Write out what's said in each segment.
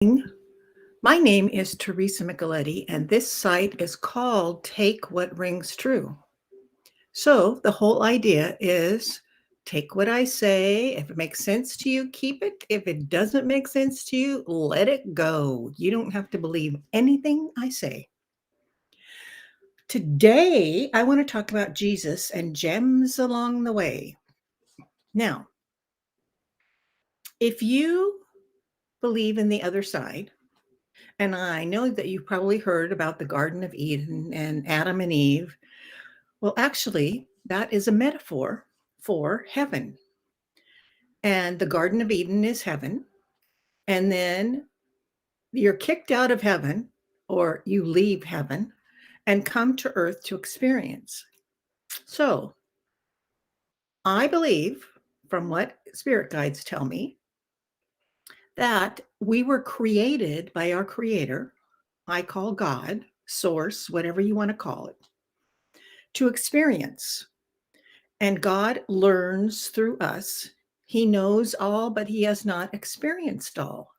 My name is Teresa Micheletti, and this site is called Take What Rings True. So, the whole idea is take what I say. If it makes sense to you, keep it. If it doesn't make sense to you, let it go. You don't have to believe anything I say. Today, I want to talk about Jesus and gems along the way. Now, if you believe in the other side, and I know that you've probably heard about the Garden of Eden and Adam and Eve. Well, actually, that is a metaphor for heaven. And the Garden of Eden is heaven. And then you're kicked out of heaven or you leave heaven and come to earth to experience. So I believe, from what spirit guides tell me, that we were created by our creator, I call God, source, whatever you want to call it, to experience. And God learns through us. He knows all, but he has not experienced all.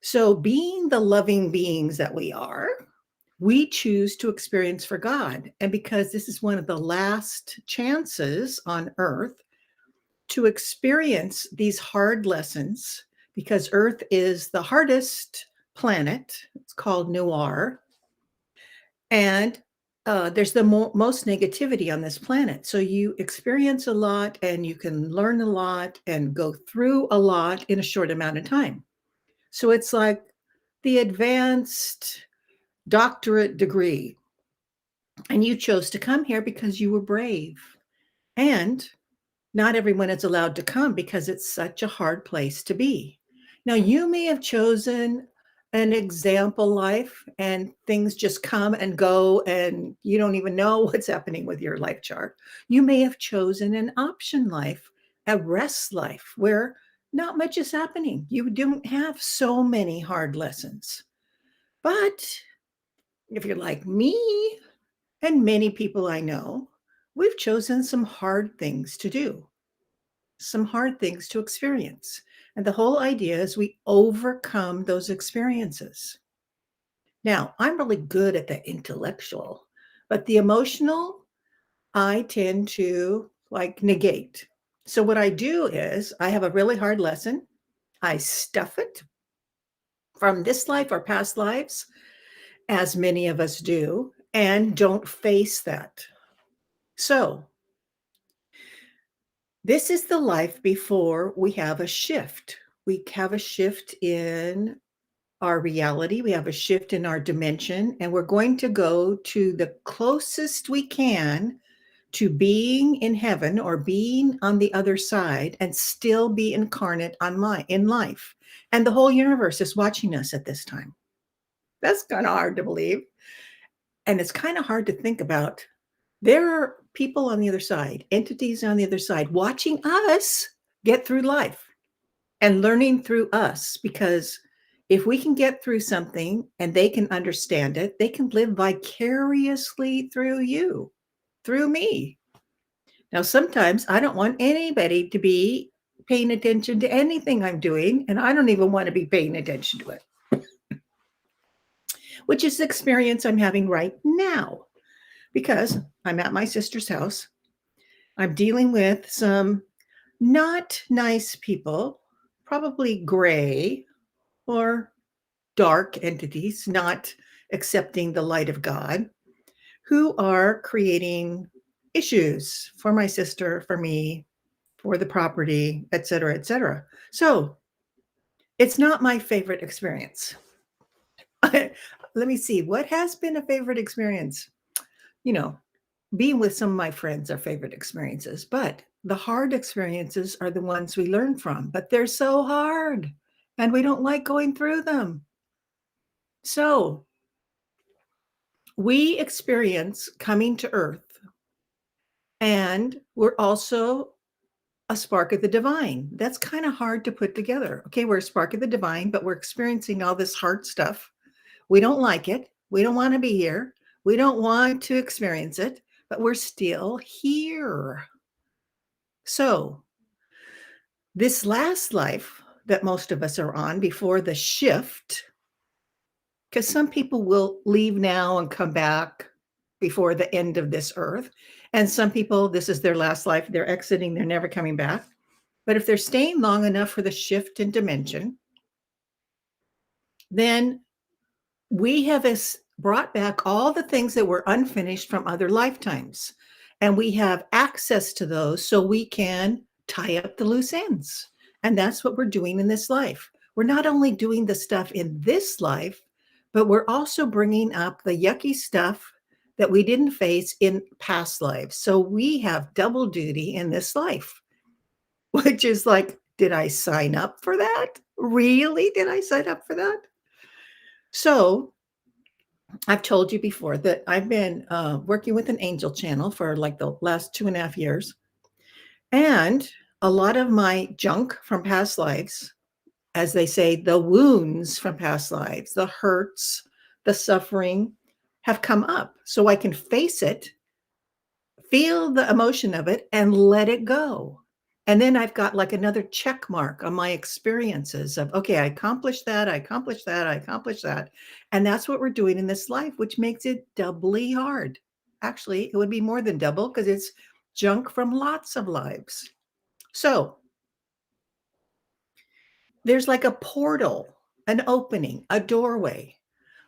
So, being the loving beings that we are, we choose to experience for God. And because this is one of the last chances on earth to experience these hard lessons, because earth is the hardest planet, it's called noir. And there's the most negativity on this planet. So you experience a lot and you can learn a lot and go through a lot in a short amount of time. So it's like the advanced doctorate degree. And you chose to come here because you were brave. And not everyone is allowed to come because it's such a hard place to be. Now, you may have chosen an example life and things just come and go, and you don't even know what's happening with your life chart. You may have chosen an option life, a rest life where not much is happening. You don't have so many hard lessons. But if you're like me and many people I know, we've chosen some hard things to do, some hard things to experience. And the whole idea is we overcome those experiences. Now, I'm really good at the intellectual, but the emotional, I tend to like negate. So, what I do is I have a really hard lesson, I stuff it from this life or past lives, as many of us do, and don't face that. So, this is the life before we have a shift. We have a shift in our reality, we have a shift in our dimension, and we're going to go to the closest we can to being in heaven or being on the other side and still be incarnate in life. And the whole universe is watching us at this time. That's kind of hard to believe. And it's kind of hard to think about. There are people on the other side, entities on the other side, watching us get through life and learning through us, because if we can get through something and they can understand it, they can live vicariously through you, through me. Now, sometimes I don't want anybody to be paying attention to anything I'm doing, and I don't even want to be paying attention to it, which is the experience I'm having right now because I'm at my sister's house. I'm dealing with some not nice people, probably gray or dark entities not accepting the light of God, who are creating issues for my sister, for me, for the property, et cetera, et cetera. So it's not my favorite experience. Let me see, what has been a favorite experience? You know, being with some of my friends are favorite experiences, but the hard experiences are the ones we learn from, but they're so hard and we don't like going through them. So we experience coming to earth, and we're also a spark of the divine. That's kind of hard to put together. Okay, we're a spark of the divine, but we're experiencing all this hard stuff. We don't like it. We don't want to be here. We don't want to experience it, but we're still here. So, this last life that most of us are on before the shift, because some people will leave now and come back before the end of this earth. And some people, this is their last life, they're exiting, they're never coming back. But if they're staying long enough for the shift in dimension, then we have brought back all the things that were unfinished from other lifetimes. And we have access to those so we can tie up the loose ends. And that's what we're doing in this life. We're not only doing the stuff in this life, but we're also bringing up the yucky stuff that we didn't face in past lives. So we have double duty in this life, which is like, did I sign up for that? Really? Did I sign up for that? So I've told you before that I've been working with an angel channel for like the last 2.5 years. And a lot of my junk from past lives, as they say, the wounds from past lives, the hurts, the suffering have come up so I can face it, feel the emotion of it, and let it go. And then I've got like another check mark on my experiences of, okay, I accomplished that, I accomplished that, I accomplished that. And that's what we're doing in this life, which makes it doubly hard. Actually, it would be more than double because it's junk from lots of lives. So there's like a portal, an opening, a doorway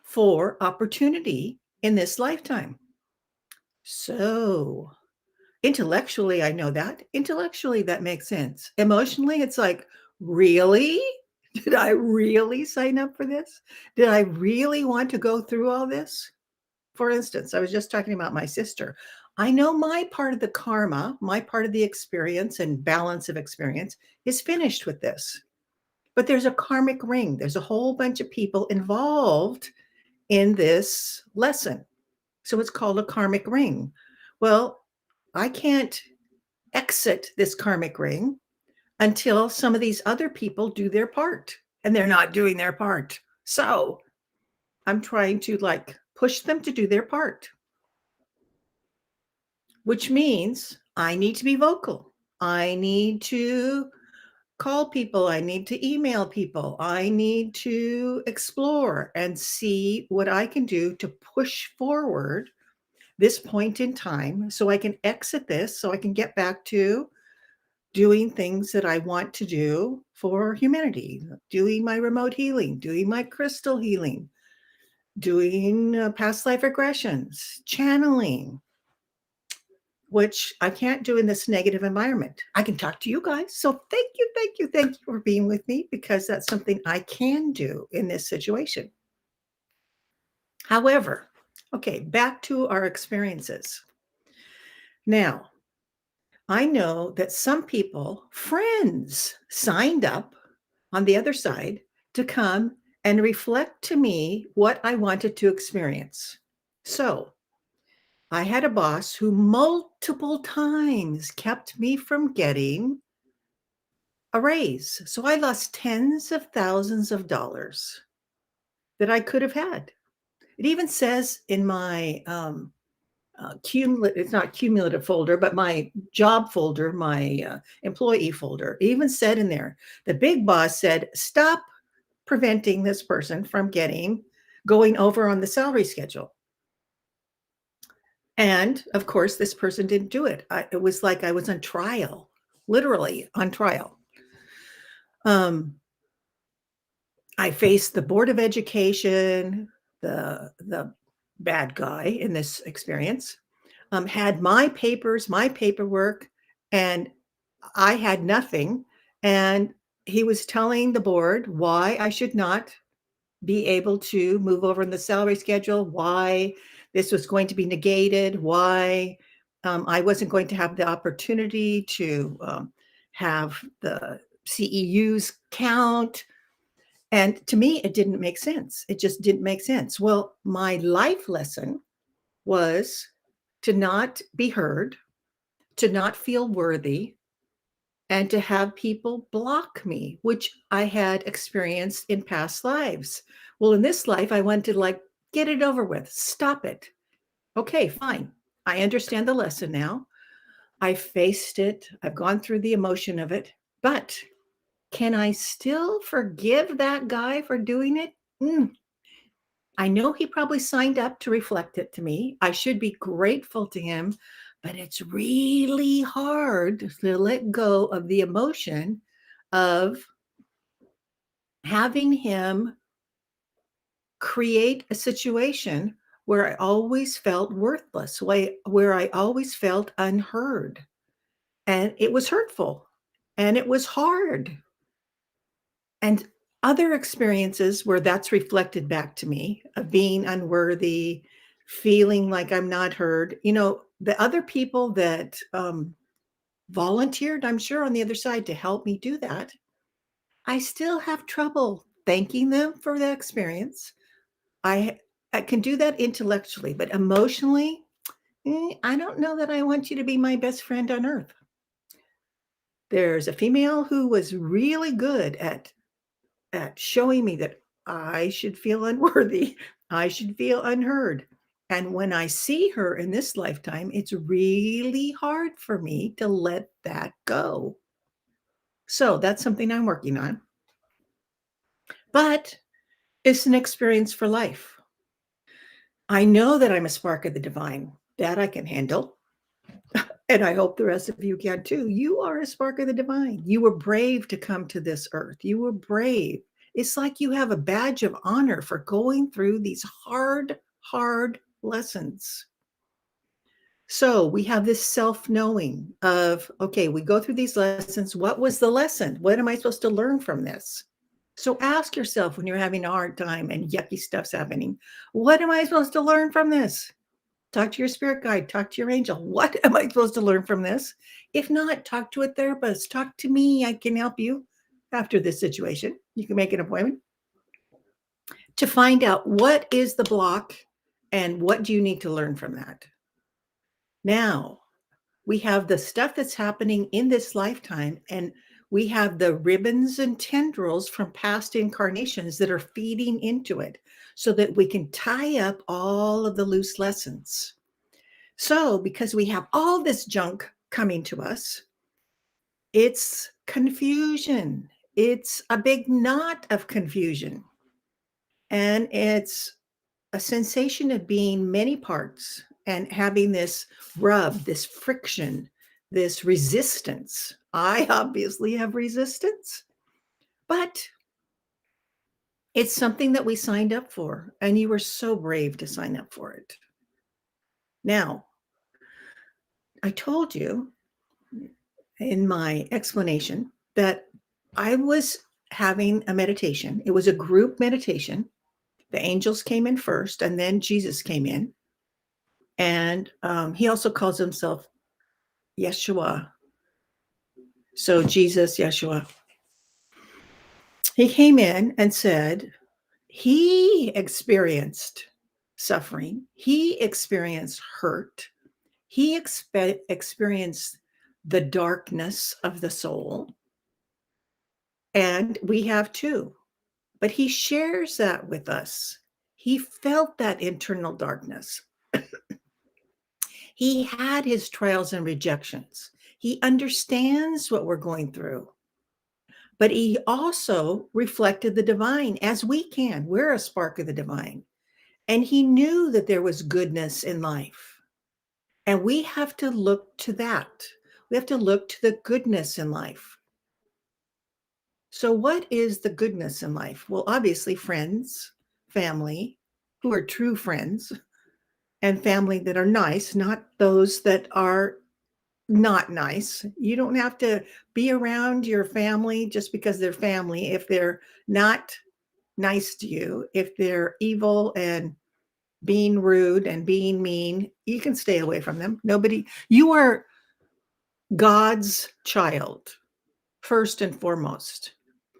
for opportunity in this lifetime. So intellectually, I know that. Intellectually, that makes sense. Emotionally, it's like, really? Did I really sign up for this? Did I really want to go through all this? For instance, I was just talking about my sister. I know my part of the karma, my part of the experience and balance of experience is finished with this. But there's a karmic ring. There's a whole bunch of people involved in this lesson. So it's called a karmic ring. Well, I can't exit this karmic ring until some of these other people do their part, and they're not doing their part. So I'm trying to like push them to do their part, which means I need to be vocal. I need to call people. I need to email people. I need to explore and see what I can do to push forward this point in time so I can exit this, so I can get back to doing things that I want to do for humanity, doing my remote healing, doing my crystal healing, doing past life regressions, channeling, which I can't do in this negative environment. I can talk to you guys. So thank you, thank you, thank you for being with me because that's something I can do in this situation. However, okay, back to our experiences. Now, I know that some people, friends, signed up on the other side to come and reflect to me what I wanted to experience. So I had a boss who multiple times kept me from getting a raise. So I lost tens of thousands of dollars that I could have had. It even says in my cumulative, it's not cumulative folder, but my job folder, my employee folder, even said in there, the big boss said, stop preventing this person from going over on the salary schedule. And of course, this person didn't do it. It was like I was on trial, literally on trial. I faced the Board of Education, the bad guy in this experience, had my papers, my paperwork, and I had nothing. And he was telling the board why I should not be able to move over in the salary schedule, why this was going to be negated, why I wasn't going to have the opportunity to have the CEUs count. And to me, it didn't make sense. It just didn't make sense. Well, my life lesson was to not be heard, to not feel worthy, and to have people block me, which I had experienced in past lives. Well, in this life, I went to like, get it over with, stop it. Okay, fine. I understand the lesson now. I faced it, I've gone through the emotion of it, but Can I still forgive that guy for doing it? I know he probably signed up to reflect it to me. I should be grateful to him, but it's really hard to let go of the emotion of having him create a situation where I always felt worthless, where I always felt unheard. And it was hurtful and it was hard. And other experiences where that's reflected back to me of being unworthy, feeling like I'm not heard. The other people that volunteered, I'm sure, on the other side to help me do that, I still have trouble thanking them for that experience. I I can do that intellectually, but emotionally, I don't know that I want you to be my best friend on earth. There's a female who was really good at showing me that I should feel unworthy, I should feel unheard. And when I see her in this lifetime, it's really hard for me to let that go. So that's something I'm working on. But it's an experience for life. I know that I'm a spark of the divine. That I can handle. And I hope the rest of you can too. You are a spark of the divine. You were brave to come to this earth. You were brave. It's like you have a badge of honor for going through these hard, hard lessons. So we have this self knowing of, okay, we go through these lessons. What was the lesson? What am I supposed to learn from this? So ask yourself when you're having a hard time and yucky stuff's happening, what am I supposed to learn from this? Talk to your spirit guide, talk to your angel. What am I supposed to learn from this? If not, talk to a therapist, talk to me. I can help you after this situation. You can make an appointment to find out what is the block and what do you need to learn from that. Now, we have the stuff that's happening in this lifetime, and we have the ribbons and tendrils from past incarnations that are feeding into it so that we can tie up all of the loose lessons. So, because we have all this junk coming to us, it's confusion. It's a big knot of confusion. And it's a sensation of being many parts and having this rub, this friction, this resistance. I obviously have resistance, but it's something that we signed up for. And you were so brave to sign up for it. Now, I told you in my explanation that I was having a meditation. It was a group meditation. The angels came in first, and then Jesus came in. And he also calls himself Yeshua. So, Jesus, Yeshua. He came in and said he experienced suffering, he experienced hurt, he experienced the darkness of the soul. And we have too. But he shares that with us. He felt that internal darkness. He had his trials and rejections. He understands what we're going through. But he also reflected the divine as we can. We're a spark of the divine. And he knew that there was goodness in life. And we have to look to that. We have to look to the goodness in life. So, what is the goodness in life? Well, obviously, friends, family who are true friends, and family that are nice, not those that are not nice. You don't have to be around your family just because they're family if they're not nice to you, if they're evil and being rude and being mean. You can stay away from them. You are God's child, first and foremost.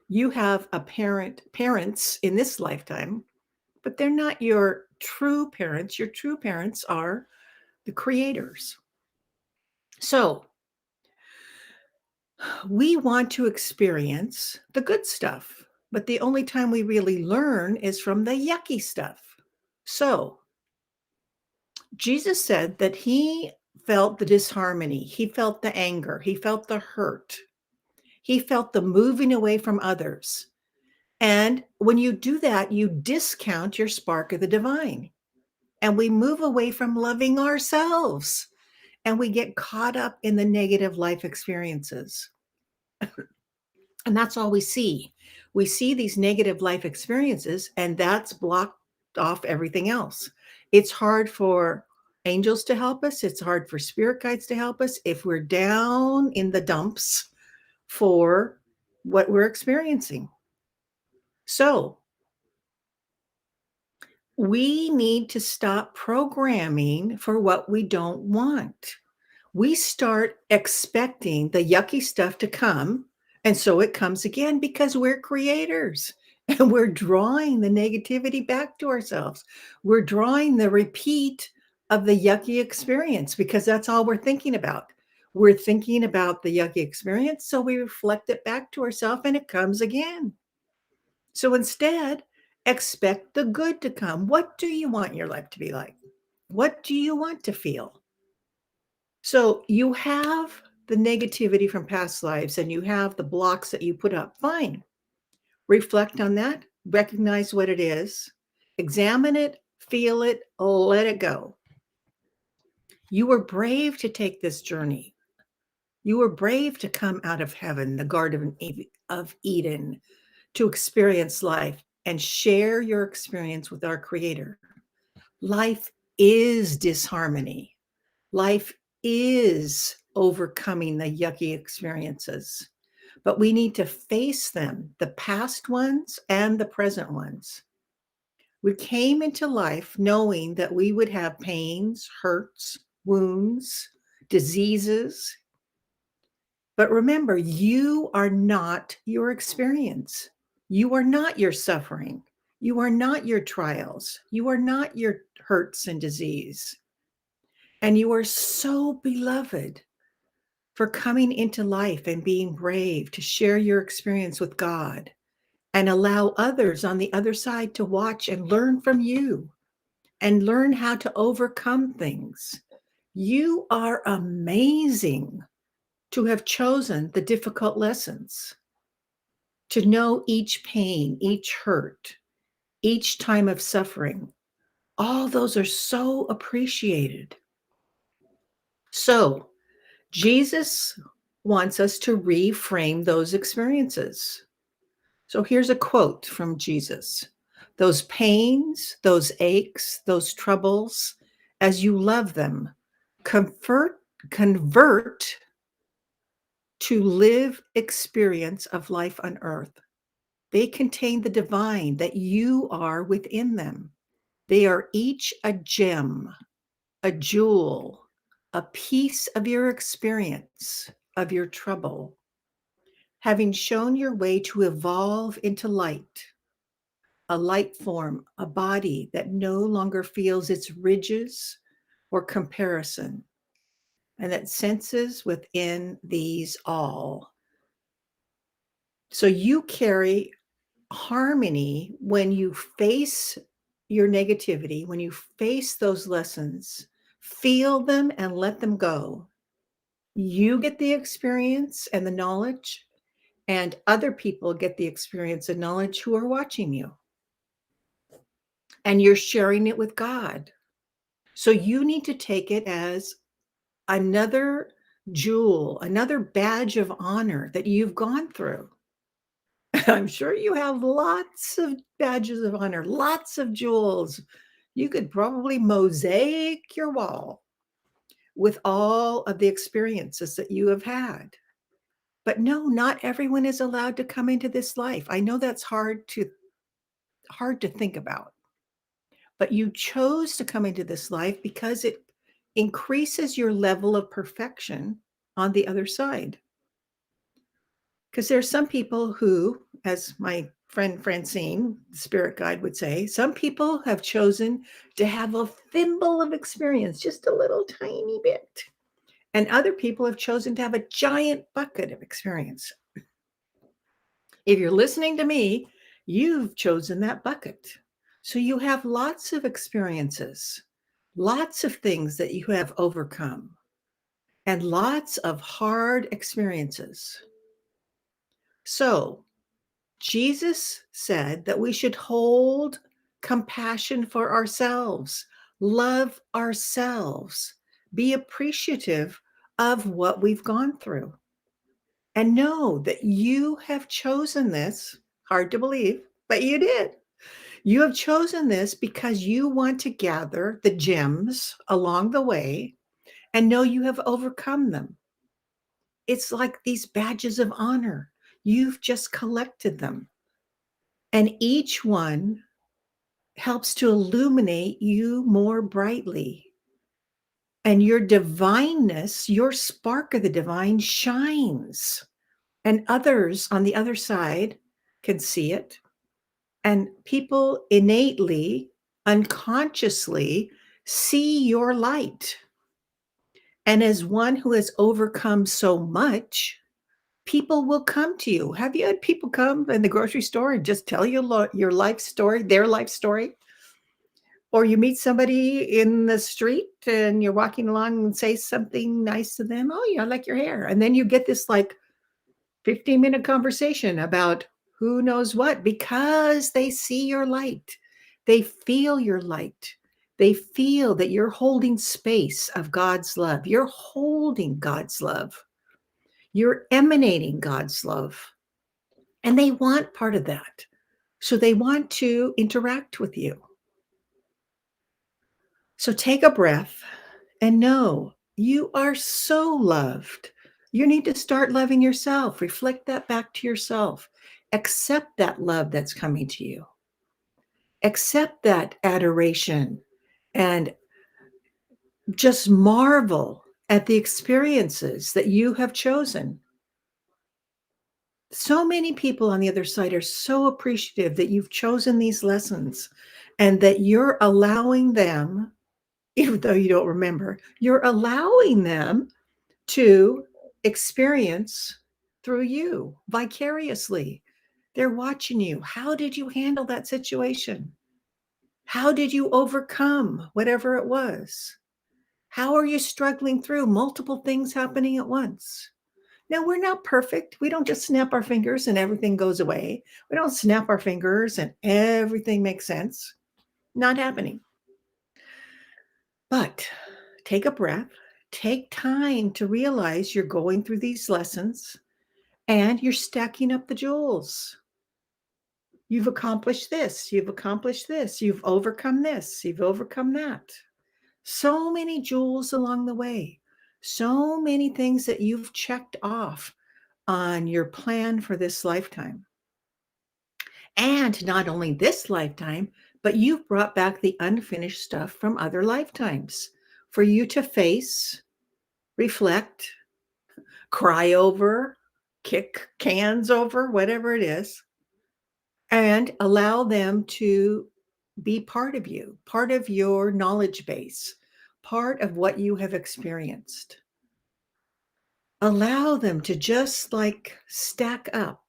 You have parents in this lifetime, but they're not your true parents. Your true parents are the creators. So we want to experience the good stuff, but the only time we really learn is from the yucky stuff. So Jesus said that he felt the disharmony, he felt the anger, he felt the hurt. He felt the moving away from others. And when you do that, you discount your spark of the divine. And we move away from loving ourselves and we get caught up in the negative life experiences. And that's all we see. We see these negative life experiences, and that's blocked off everything else. It's hard for angels to help us, it's hard for spirit guides to help us if we're down in the dumps for what we're experiencing. So, we need to stop programming for what we don't want. We start expecting the yucky stuff to come. And so it comes again because we're creators and we're drawing the negativity back to ourselves. We're drawing the repeat of the yucky experience because that's all we're thinking about. We're thinking about the yucky experience. So we reflect it back to ourselves and it comes again. So instead, expect the good to come. What do you want your life to be like? What do you want to feel? So you have the negativity from past lives and you have the blocks that you put up. Fine. Reflect on that, recognize what it is, examine it, feel it, let it go. You were brave to take this journey. You were brave to come out of heaven, the Garden of Eden, to experience life and share your experience with our Creator. Life is disharmony. Life is overcoming the yucky experiences, but we need to face them, the past ones and the present ones. We came into life knowing that we would have pains, hurts, wounds, diseases. But remember, you are not your experience. You are not your suffering. You are not your trials. You are not your hurts and disease. And you are so beloved for coming into life and being brave to share your experience with God and allow others on the other side to watch and learn from you and learn how to overcome things. You are amazing to have chosen the difficult lessons, to know each pain, each hurt, each time of suffering. All those are so appreciated. So, Jesus wants us to reframe those experiences. So here's a quote from Jesus. Those pains, those aches, those troubles, as you love them, convert to live experience of life on earth. They contain the divine that you are within them. They are each a gem, a jewel, a piece of your experience, of your trouble, having shown your way to evolve into light, a light form, a body that no longer feels its ridges or comparison, and that senses within these all. So you carry harmony when you face your negativity, when you face those lessons, feel them and let them go. You get the experience and the knowledge, and other people get the experience and knowledge who are watching you. And you're sharing it with God. So you need to take it as another jewel, another badge of honor that you've gone through. I'm sure you have lots of badges of honor, lots of jewels. You could probably mosaic your wall with all of the experiences that you have had. But no, not everyone is allowed to come into this life. I know that's hard to think about. But you chose to come into this life because it increases your level of perfection on the other side. Because there are some people who, as my friend Francine, the spirit guide, would say, some people have chosen to have a thimble of experience, just a little tiny bit. And other people have chosen to have a giant bucket of experience. If you're listening to me, you've chosen that bucket. So you have lots of experiences, lots of things that you have overcome, and lots of hard experiences. So, Jesus said that we should hold compassion for ourselves, love ourselves, be appreciative of what we've gone through, and know that you have chosen this. Hard to believe, but you did. You have chosen this because you want to gather the gems along the way and know you have overcome them. It's like these badges of honor. You've just collected them. And each one helps to illuminate you more brightly. And your divineness, your spark of the divine shines. And others on the other side can see it. And people innately, unconsciously see your light. And as one who has overcome so much, people will come to you. Have you had people come in the grocery store and just tell you your life story, their life story? Or you meet somebody in the street and you're walking along and say something nice to them. Oh, yeah, I like your hair. And then you get this like 15-minute conversation about who knows what because they see your light. They feel your light. They feel that you're holding space of God's love. You're holding God's love. You're emanating God's love. And they want part of that. So they want to interact with you. So take a breath and know you are so loved. You need to start loving yourself. Reflect that back to yourself. Accept that love that's coming to you. Accept that adoration and just marvel at the experiences that you have chosen. So many people on the other side are so appreciative that you've chosen these lessons and that you're allowing them, even though you don't remember, you're allowing them to experience through you vicariously. They're watching you. How did you handle that situation? How did you overcome whatever it was? How are you struggling through multiple things happening at once? Now, we're not perfect. We don't just snap our fingers and everything goes away. We don't snap our fingers and everything makes sense. Not happening. But take a breath, take time to realize you're going through these lessons and you're stacking up the jewels. You've accomplished this, you've accomplished this, you've overcome this, you've overcome that. So many jewels along the way, so many things that you've checked off on your plan for this lifetime. And not only this lifetime, but you've brought back the unfinished stuff from other lifetimes for you to face, reflect, cry over, kick cans over, whatever it is, and allow them to be part of you, part of your knowledge base, part of what you have experienced. Allow them to just like stack up.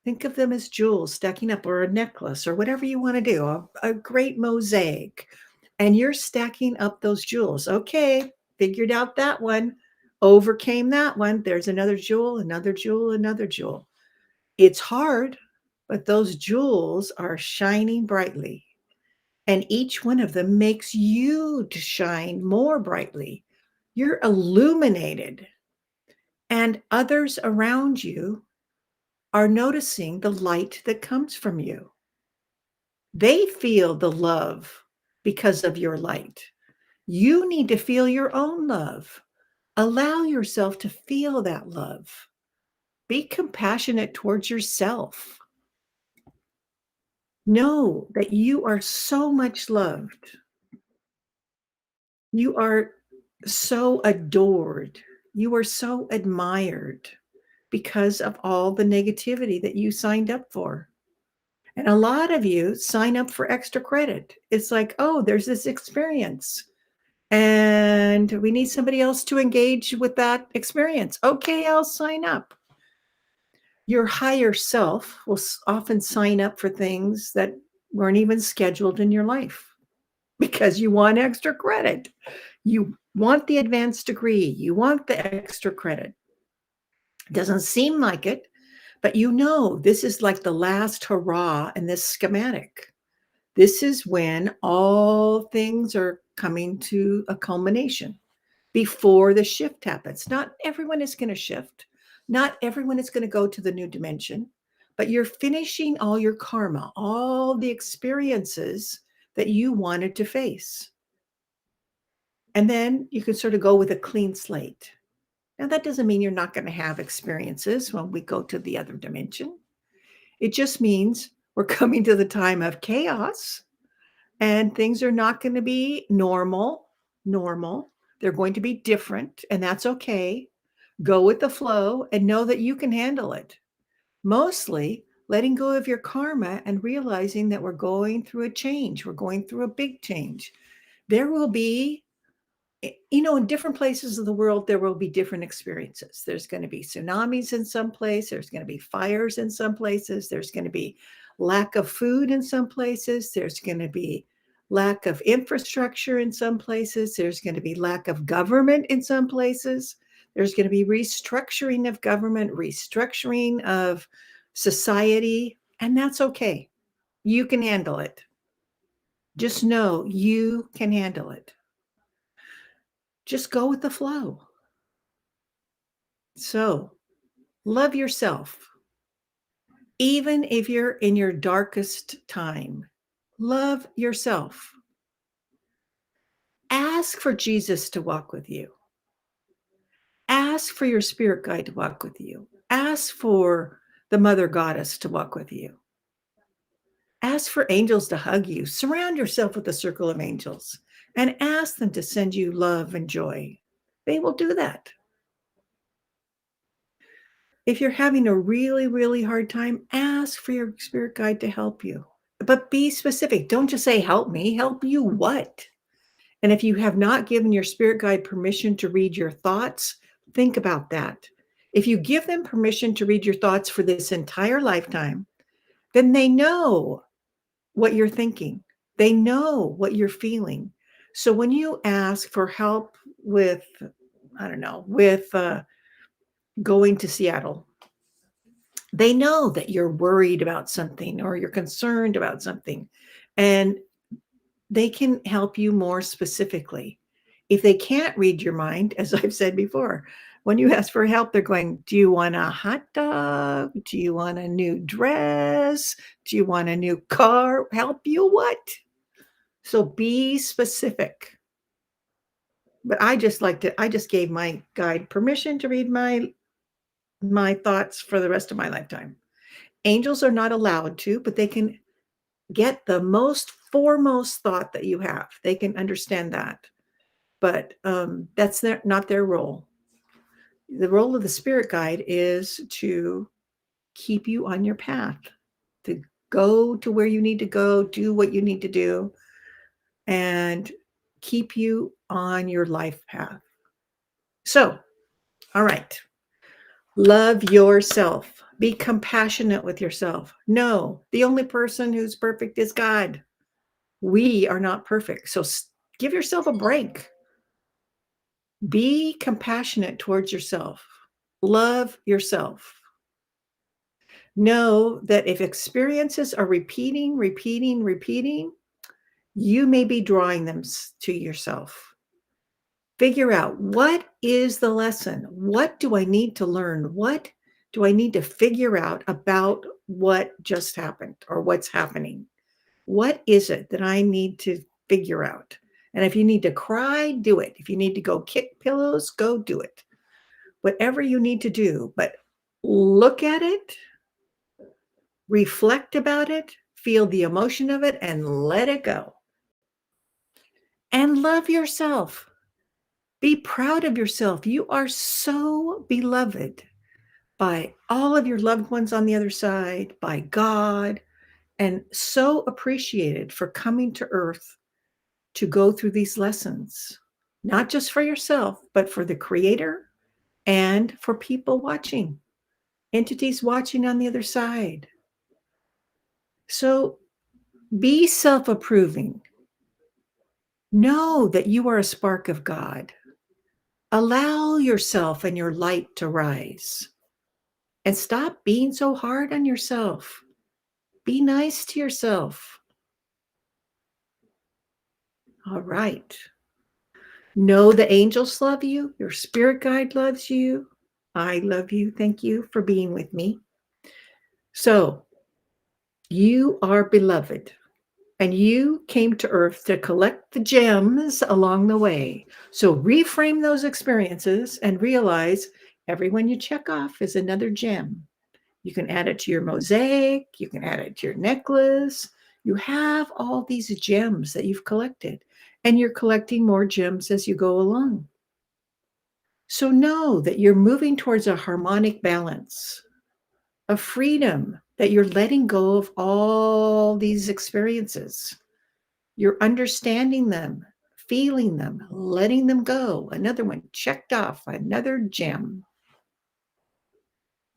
Think of them as jewels stacking up, or a necklace, or whatever you want to do, a great mosaic. And you're stacking up those jewels. Okay, figured out that one, overcame that one. There's another jewel, another jewel, another jewel. It's hard, but those jewels are shining brightly. And each one of them makes you to shine more brightly. You're illuminated. And others around you are noticing the light that comes from you. They feel the love because of your light. You need to feel your own love. Allow yourself to feel that love. Be compassionate towards yourself. Know that you are so much loved. You are so adored. You are so admired because of all the negativity that you signed up for. And a lot of you sign up for extra credit. It's like, oh, there's this experience and we need somebody else to engage with that experience. Okay, I'll sign up. Your higher self will often sign up for things that weren't even scheduled in your life because you want extra credit. You want the advanced degree. You want the extra credit. Doesn't seem like it, But this is like the last hurrah in this schematic. This is when all things are coming to a culmination before the shift happens. Not everyone is going to shift. Not everyone is going to go to the new dimension, but you're finishing all your karma, all the experiences that you wanted to face. And then you can sort of go with a clean slate. Now, that doesn't mean you're not going to have experiences when we go to the other dimension. It just means we're coming to the time of chaos and things are not going to be normal. They're going to be different, and that's okay. Go with the flow and know that you can handle it. Mostly letting go of your karma and realizing that we're going through a change. We're going through a big change. There will be in different places of the world, there will be different experiences. There's going to be tsunamis in some place. There's going to be fires in some places. There's going to be lack of food in some places. There's going to be lack of infrastructure in some places. There's going to be lack of government in some places. There's going to be restructuring of government, restructuring of society, and that's okay. You can handle it. Just know you can handle it. Just go with the flow. So, love yourself. Even if you're in your darkest time, love yourself. Ask for Jesus to walk with you. Ask for your spirit guide to walk with you. Ask for the Mother Goddess to walk with you. Ask for angels to hug you. Surround yourself with a circle of angels and ask them to send you love and joy. They will do that. If you're having a really, really hard time, ask for your spirit guide to help you. But be specific. Don't just say, help me. Help you what? And if you have not given your spirit guide permission to read your thoughts, think about that. If you give them permission to read your thoughts for this entire lifetime, then they know what you're thinking. They know what you're feeling. So when you ask for help with, I don't know, with going to Seattle, they know that you're worried about something or you're concerned about something, and they can help you more specifically. If they can't read your mind, as I've said before, when you ask for help, they're going, do you want a hot dog? Do you want a new dress? Do you want a new car? Help you what? So be specific. But I just gave my guide permission to read my thoughts for the rest of my lifetime. Angels are not allowed to, but they can get the most foremost thought that you have. They can understand that. But that's not their role. The role of the spirit guide is to keep you on your path, to go to where you need to go, do what you need to do, and keep you on your life path. So, all right. Love yourself. Be compassionate with yourself. No, the only person who's perfect is God. We are not perfect. So give yourself a break. Be compassionate towards yourself. Love yourself. Know that if experiences are repeating, you may be drawing them to yourself. Figure out, what is the lesson? What do I need to learn? What do I need to figure out about what just happened or what's happening? What is it that I need to figure out? And if you need to cry, do it. If you need to go kick pillows, go do it. Whatever you need to do, but look at it, reflect about it, feel the emotion of it, and let it go. And love yourself. Be proud of yourself. You are so beloved by all of your loved ones on the other side, by God, and so appreciated for coming to Earth to go through these lessons, not just for yourself, but for the Creator and for people watching, entities watching on the other side. So be self-approving. Know that you are a spark of God. Allow yourself and your light to rise and stop being so hard on yourself. Be nice to yourself. All right. Know the angels love you. Your spirit guide loves you. I love you. Thank you for being with me. So, you are beloved, and you came to earth to collect the gems along the way. So, reframe those experiences and realize everyone you check off is another gem. You can add it to your mosaic, you can add it to your necklace. You have all these gems that you've collected, and you're collecting more gems as you go along. So know that you're moving towards a harmonic balance, a freedom, that you're letting go of all these experiences. You're understanding them, feeling them, letting them go. Another one checked off, another gem.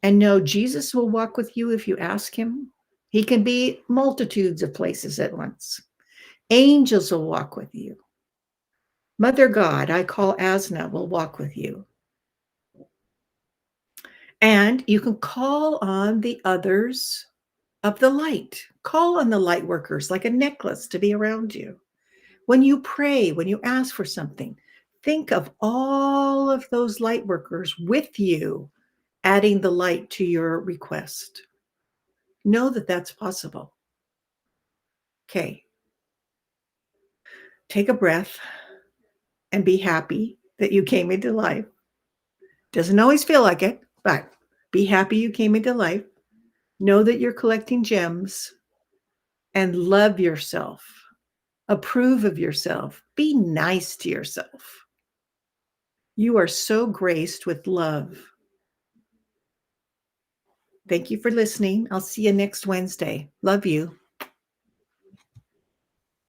And know Jesus will walk with you if you ask him. He can be multitudes of places at once. Angels will walk with you. Mother God, I call Asna, will walk with you. And you can call on the others of the light. Call on the light workers like a necklace to be around you. When you pray, when you ask for something, think of all of those light workers with you, adding the light to your request. Know that that's possible. Okay, take a breath and be happy that you came into life. Doesn't always feel like it, but be happy you came into life. Know that you're collecting gems and love yourself. Approve of yourself. Be nice to yourself. You are so graced with love. Thank you for listening. I'll see you next Wednesday. Love you.